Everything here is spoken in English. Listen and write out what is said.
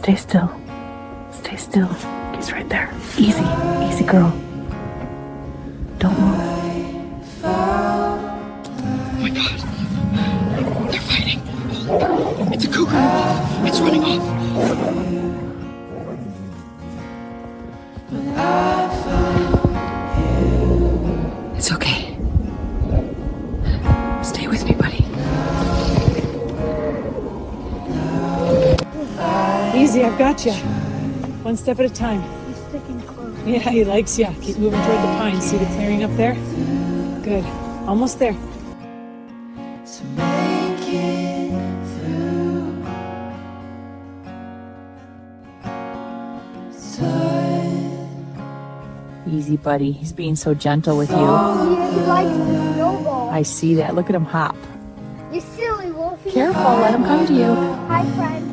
Stay still. Stay still. He's right there. Easy. Easy, girl. Don't move. Oh my God. They're fighting. It's a cougar. It's running off. It's okay. Stay with me, buddy. Easy, I've got you. One step at a time. He's sticking close. Yeah, he likes you. Keep moving toward the pines. See the clearing up there? Good. Almost there. Easy, buddy. He's being so gentle with you. Yeah, he likes the snowball. I see that. Look at him hop. You silly wolf. Careful. Let him come to you. Hi, friend.